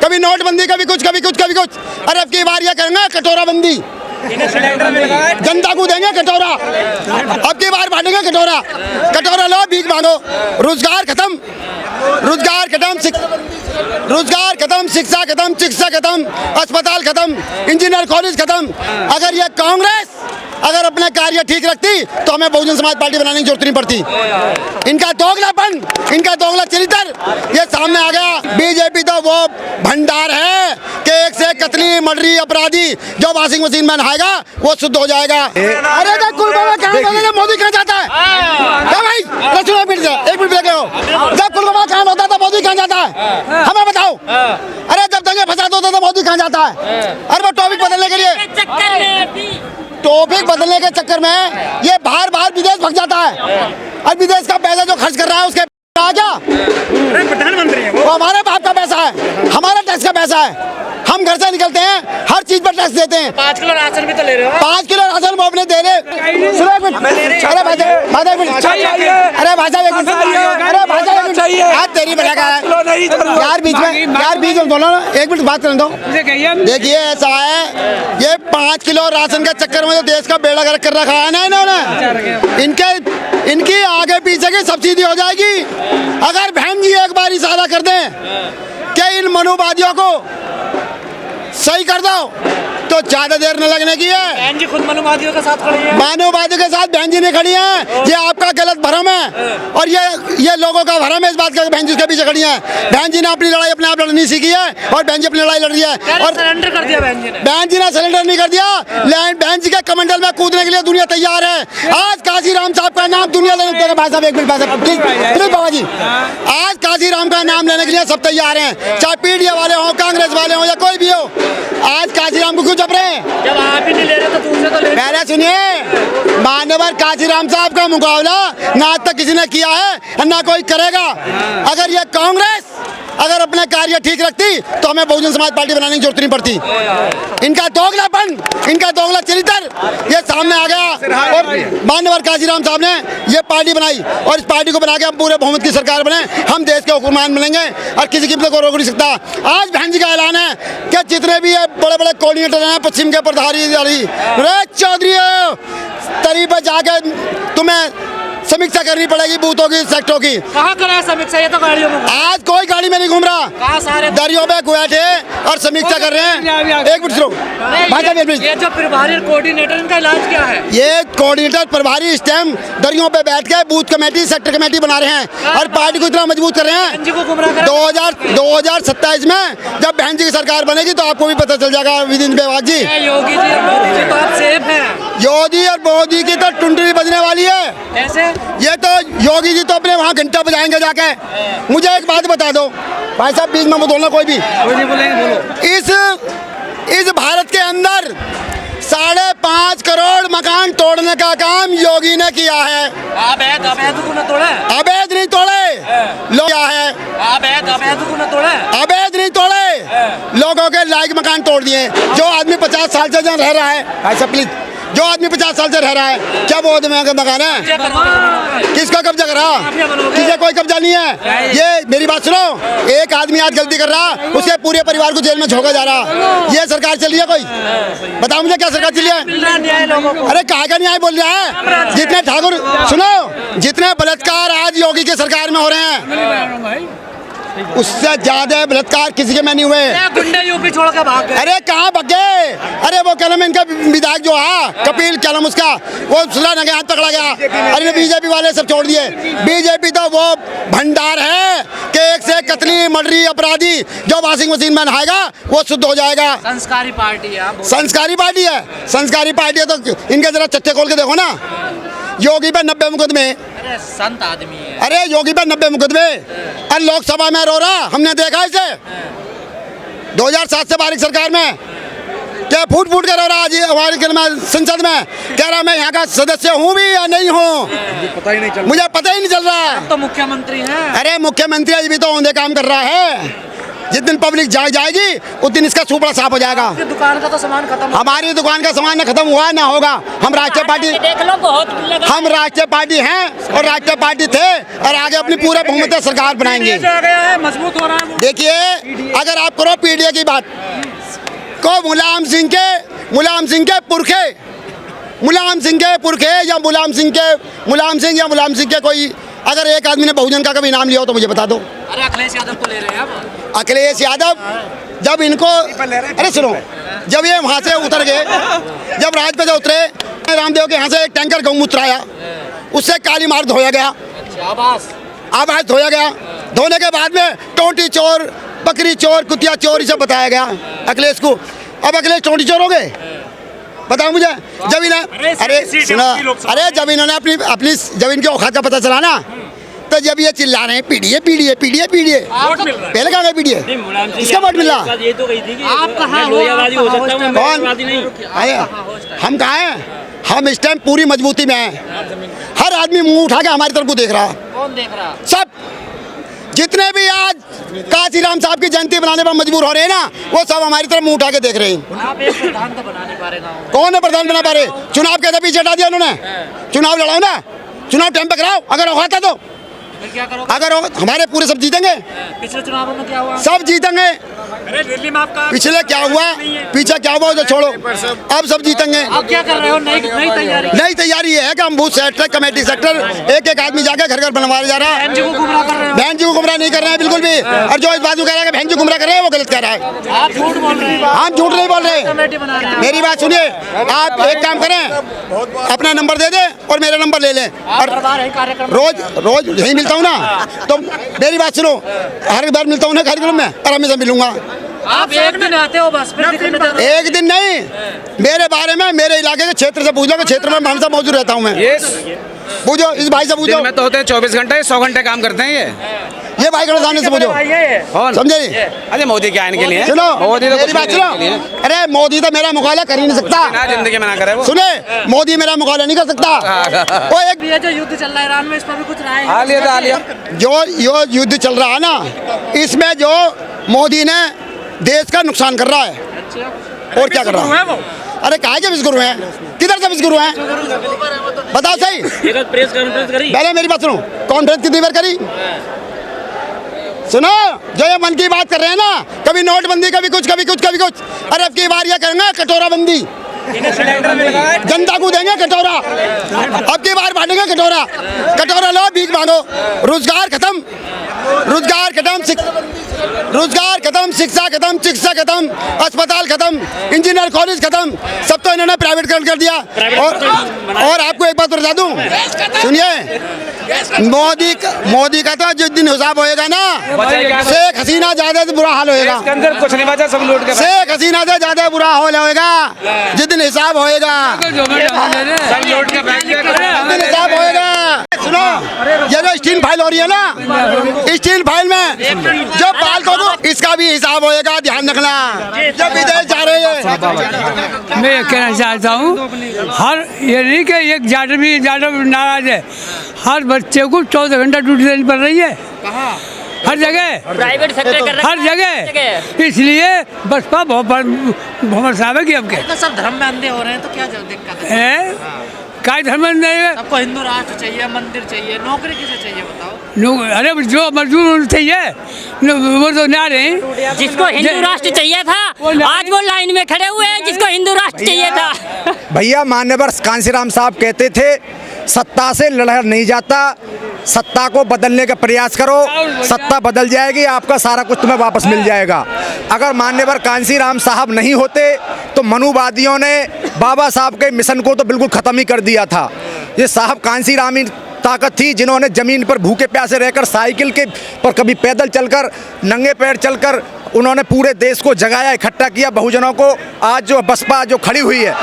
कभी नोटबंदी, कभी कुछ कभी कुछ कभी कुछ। अरे अब की बार ये करेंगे कटोरा बंदी, जनता को देंगे कटोरा। अब की बार बांटेंगे कटोरा। कटोरा लो, भीख मांगो। रोजगार खत्म, रोजगार खत्म, रोजगार खत्म, शिक्षा खत्म, चिकित्सा खत्म, अस्पताल खत्म, इंजीनियर कॉलेज खत्म। अगर ये कांग्रेस अगर अपने कार्य ठीक रखती तो हमें बहुजन समाज पार्टी बनाने की जरूरत नहीं पड़ती। इनका दोगलापन, इनका दोगला चरित्र ये सामने आ गया। बीजेपी तो वो भंडार है कि एक से एक कतली मर्डरी अपराधी जो वॉशिंग मशीन में नहाएगा वो शुद्ध हो जाएगा। अरे जब मोदी कहाँ जाता है भाई, एक मिनट देख लो, जब पुलवामा कांड होता था मोदी कहाँ जाता है, हमें बताओ। अरे जब दंगे फसाद होता था मोदी कहाँ जाता है। अरे वो टॉपिक बदलने के लिए, टॉपिक बदलने के चक्कर में ये बाहर बाहर विदेश भाग जाता है। और विदेश का पैसा जो खर्च कर रहा है उसके क्या प्रधानमंत्री है वो हमारे बाप का पैसा है, हमारा टैक्स का पैसा है। हम घर से निकलते हैं, हर चीज पर टैक्स देते हैं। 5 किलो राशन भी तो ले रहे हो। 5 किलो राशन वो अपने दे रहे। अरे भाषा, तेरी बनेगा यार, बीच में बोलो ना, 1 मिनट बात करने दो। देखिए ऐसा है, ये 5 किलो राशन के चक्कर में जो देश का बेड़ा गर्क कर रखा है ना इन्होंने, इनकी आगे पीछे की सब्सिडी हो जाएगी। अगर बहन जी एक बार इशारा कर दें कि इन मनुवादियों को सही कर दो तो ज्यादा देर न लगने की है। बहन जी खुद मनुवादियों के साथ खड़ी है। मानववादियों के साथ बहन जी नहीं खड़ी हैं, ये आपका गलत भ्रम है और ये लोगों का भ्रम है इस बात का। बहन जी उसके पीछे खड़ी हैं। बहन जी ने अपनी लड़ाई अपने आप लड़नी सीखी है और बहन जी अपनी लड़ाई लड़ रही है और सरेंडर कर दिया बहन जी ने। बहन जी ने सरेंडर नहीं कर दिया। बहन जी के कमंडल में कूदने के लिए दुनिया तैयार है। आज काशीराम साहब का नाम दुनिया लेने भाई साहब, 1 मिनट प्लीज बाबा जी, आज काशीराम का नाम लेने के लिए सब तैयार हैं, चाहे पीडीए वाले हो, कांग्रेस वाले हो या कोई भी हो। आज काशीराम को क्यों जब रहे हैं? जब आप ही नहीं ले रहे तो दूसरे तो ले। पहले सुनिए, मान्यवर काशीराम साहब का मुकाबला ना आज तक किसी ने किया है ना कोई करेगा। अगर ये कांग्रेस अगर अपने कार्य ठीक रखती तो हमें बहुजन समाज पार्टी बनाने की जरूरत नहीं पड़ती। इनका दोगलापन, इनका दोगला चरित्र ये सामने आ गया और मान्यवर काशीराम साहब ने ये पार्टी बनाई और इस पार्टी को बना के हम पूरे बहुमत की सरकार बने, हम देश के हुक्मरान बनेंगे और किसी कीमत को रोक नहीं सकता। आज बहन जी का ऐलान है कि जितने भी ये बड़े बड़े कोऑर्डिनेटर हैं पश्चिम के प्रधारी चौधरी तरी पर जाके तुम्हें समीक्षा करनी पड़ेगी बूथों की, सेक्टरों की। कहाँ करा समीक्षा? ये तो गाड़ियों में आज कोई गाड़ी में नहीं घूम रहा, कहाँ सारे दरियों पे बैठे और समीक्षा कर रहे हैं। 1 मिनट सुनो भाई, ये जो प्रभारी कोऑर्डिनेटर इनका इलाज क्या है? ये कोऑर्डिनेटर प्रभारी स्टैम्प दरियों पे बैठ के बूथ कमेटी सेक्टर कमेटी बना रहे हैं और पार्टी को इतना मजबूत कर रहे हैं। 2027 में जब बहन जी की सरकार बनेगी तो आपको भी पता चल जाएगा विदिन विभाग जी। योगी जी और मोदी जी तो आप सेफ हैं। योगी और मोदी की तो टुंडरी बजने वाली है। कैसे? ये तो योगी जी तो अपने वहाँ घंटा बजाएंगे जाके। मुझे एक बात बता दो भाई साहब, बीच में मत बोलना कोई भी। इस भारत के अंदर 5.5 करोड़ मकान तोड़ने का काम योगी ने किया है। अवैध को न तोड़े, अवैध नहीं तोड़े लोग क्या है, अवैध को न तोड़े, अवैध नहीं तोड़े, लोगों के लायक मकान तोड़ दिए। जो आदमी 50 साल से जहाँ रह रहा है भाई साहब प्लीज, जो आदमी 50 साल से रह रहा है, क्या वो मकान है? किसका कब्जा करा? किसी कोई कब्जा नहीं है। ये मेरी बात सुनो, एक आदमी आज गलती कर रहा उसके पूरे परिवार को जेल में झोंका जा रहा। ये सरकार चल रही है? कोई बताओ मुझे क्या सरकार चल रही है? अरे कहाँ का न्याय बोल रहा है? जितने ठाकुर सुनो, जितने बलात्कार आज योगी की सरकार में हो रहे हैं उससे ज्यादा बलात्कार किसी के में नहीं हुए। गुंडे यूपी छोड़ के भाग गए। अरे कहाँ भाग गए? अरे वो कलम इनका विधायक जो है कपिल कलम, उसका वो सुलह नगे हाथ पकड़ा गया। अरे बीजेपी वाले सब छोड़ दिए। बीजेपी तो वो भंडार है कि एक से एक कतली मर्डरी अपराधी जो वॉशिंग मशीन में नहाएगा वो शुद्ध हो जाएगा। संस्कारी पार्टी है, संस्कारी पार्टी है, संस्कारी पार्टी है तो इनके जरा चट्टे खोल के देखो ना। योगी पे 90 मुकदमे, अरे संत आदमी है। अरे योगी पे 90 मुकदमे और लोकसभा में रो रहा, हमने देखा इसे 2007 से बारिश सरकार में क्या फूट फूट कर रो रहा। आज हमारे संसद में कह रहा मैं यहाँ का सदस्य हूँ भी या नहीं हूँ, मुझे पता ही नहीं चल रहा। तो मुख्यमंत्री है। अरे मुख्यमंत्री अभी तो औंधे काम कर रहा है। जिस दिन पब्लिक जाग जाएगी उस दिन इसका सुपड़ा साफ हो जाएगा। आपकी दुकान का तो सामान खत्म हो हमारी दुकान का सामान न खत्म हुआ ना होगा। हम राष्ट्रीय पार्टी, देख लो बहुत लगा। हम राष्ट्रीय पार्टी हैं और राष्ट्रीय पार्टी थे और आगे अपनी पूरे बहुमत सरकार बनाएंगे। आ गया है, मजबूत हो रहा है वो। देखिए, अगर आप करो पीडीए की बात को मुलायम सिंह के पुरखे या मुलायम सिंह के कोई अगर एक आदमी ने बहुजन का कभी नाम लिया हो तो मुझे बता दो। अरे अखिलेश यादव को ले रहे हैं आप। अखिलेश यादव जब इनको, अरे सुनो, जब ये वहाँ से उतर गए, जब राज पे से उतरे, रामदेव के यहाँ से एक टैंकर गौमूत्र आया, उससे काली मार धोया गया, आवाज धोया गया। धोने के बाद में टोंटी चोर, बकरी चोर, कुतिया चोर ये सब बताया गया अखिलेश को। अब अखिलेश टोंटी चोर हो गए? बताओ मुझे। जब इन्हें, अरे सुना, अरे जब इन्होंने अपनी जब इनके औकात का पता चला ना, तो जब ये चिल्ला रहे हैं पीडीए पीडीए पीडीए पीडीए, पहले कहाँ गए पीडीए? किसका वोट मिला? ये तो गई थी कि आप कहाँ हो? कौन? अरे हम कहाँ हैं? हम इस टाइम पूरी मजबूती में हैं। हर आदमी मुंह उठा के हमारी तरफ को देख रहा। कौन देख रहा? सब जितने भी आज काशीराम साहब की जयंती बनाने पर मजबूर हो रहे हैं ना, वो सब हमारी तरफ मुंह उठा के देख रहे हैं। आप एक प्रधान तो बना नहीं पा रहे गाँव में। कौन है प्रधान बना पा रहे? चुनाव कैसे पीछे हटा दिया उन्होंने? चुनाव लड़ाओ ना, चुनाव टाइम पे कराओ। अगर होता तो फिर क्या करोगे? अगर हमारे पूरे सब जीतेंगे, पिछले चुनावों में क्या हुआ? सब जीतेंगे। अरे दिल्ली में आपका पिछले क्या हुआ, पीछे क्या हुआ, उसे छोड़ो, अब सब जीतेंगे। आप क्या कर रहे हो? नई तैयारी। नई तैयारी ये है कि हम बूथ सेक्टर, कमेटी सेक्टर, एक एक आदमी जाकर घर घर बनवाया जा रहा है। बहन जी को गुमराह कर रहे हो। बहन जी को गुमराह नहीं कर रहे हैं बिल्कुल भी। और जो इस बात को कह रहा है कि बहन जी गुमराह कर रहे हैं, वो गलत कह रहा है। आप झूठ बोल रहे हैं। हम झूठ नहीं बोल रहे। कमेटी बना रहे हैं। मेरी बात सुनिए, आप एक काम करें, अपना नंबर दे दें और मेरा नंबर ले लें, और हर बार यही कार्यक्रम रोज यही मिलता हूँ ना, तो मेरी बात सुनो, हर बार मिलता हूँ ना कार्यक्रम में, और हमेशा मिलूंगा। आप एक दिन आते हो बस, फिर दिक्कत नहीं है। एक दिन नहीं, मेरे बारे में, मेरे इलाके के क्षेत्र से पूछ लो, क्षेत्र में हमेशा मौजूद रहता हूँ मैं। पूछो, इस भाई से पूछो। दिन में तो होते हैं 24 घंटे, 100 घंटे काम करते हैं ये भाई के सामने से पूछो, कौन समझे? अरे मोदी क्या इनके लिए? सुनो, मोदी तो मेरी बात सुनो। अरे मोदी तो मेरा मुकाबला कर ही नहीं सकता। जिंदगी में ना करे वो। सुने, मोदी मेरा मुकाबला नहीं कर सकता। वो एक ये जो युद्ध चल रहा है ईरान में, इस पर भी कुछ राय है? आलिया जो युद्ध चल रहा है ना, इसमें जो मोदी ने देश का नुकसान कर रहा है, और क्या कर रहा है? अरे काहे के विश्वगुरु हैं? किधर से विश्वगुरु हैं? बताओ सही। प्रेस कॉन्फ्रेंस करी। पहले मेरी बात सुनो, कॉन्फ्रेंस कितनी बार करी? सुनो, जो ये मन की बात कर रहे हैं ना, कभी नोटबंदी, कभी कुछ कभी कुछ कभी कुछ। अरे अब की बार ये करेंगे कटोरा बंदी, जनता को देंगे कटोरा। अब की बार बांटेंगे कटोरा। कटोरा लो, भीख मांगो। रोजगार खत्म, शिक्षा खत्म, चिकित्सा खत्म, अस्पताल खत्म, इंजीनियर कॉलेज खत्म, सब तो इन्होंने प्राइवेट कर दिया। और आपको एक बात बता दूं, सुनिए, मोदी का तो जिस दिन हिसाब होएगा ना, शेख हसीना ज्यादा बुरा हाल होएगा। इसके अंदर कुछ नहीं बचा, सब लूट के शेख हसीना से ज्यादा बुरा हाल होएगा जिस दिन हिसाब होएगा। सब लूट के फेंक दिया। जिस दिन हिसाब होएगा। सुनो, ये जो स्टील फाइल हो रही है ना, स्टील फाइल में जो पालतू को, इसका भी हिसाब होएगा, ध्यान रखना। जब विदेश जा रहे हैं, मैं ये कहना चाहता हूँ, हर ये नहीं कि एक जाटव नाराज है, हर बच्चे को 14 घंटा ड्यूटी देनी पड़ रही है हर जगह, प्राइवेट सेक्टर हर जगह। इसलिए बसपा बहुत साहब है कि अब के तो सब धर्म में अंधे हो रहे हैं, तो क्या दिक्कत है? काय धर्म नहीं है। सबको हिंदू राष्ट्र चाहिए, मंदिर चाहिए, नौकरी किसे चाहिए बताओ? अरे जो मजदूर चाहिए वो तो ना रहे। जिसको हिंदू राष्ट्र चाहिए था, आज वो लाइन में खड़े हुए हैं जिसको हिंदू राष्ट्र चाहिए था। भैया मान्यवर कांशीराम साहब कहते थे, सत्ता से लड़ा नहीं जाता, सत्ता को बदलने का प्रयास करो, सत्ता बदल जाएगी, आपका सारा कुछ तुम्हें वापस मिल जाएगा। अगर मान्यवर कांशीराम साहब नहीं होते तो मनुवादियों ने बाबा साहब के मिशन को तो बिल्कुल ख़त्म ही कर दिया था। ये साहब कांशीराम ही ताकत थी जिन्होंने ज़मीन पर भूखे प्यासे रहकर, साइकिल के पर कभी पैदल चलकर, नंगे पैर चलकर उन्होंने पूरे देश को जगाया, इकट्ठा किया बहुजनों को। आज जो बसपा जो खड़ी हुई है,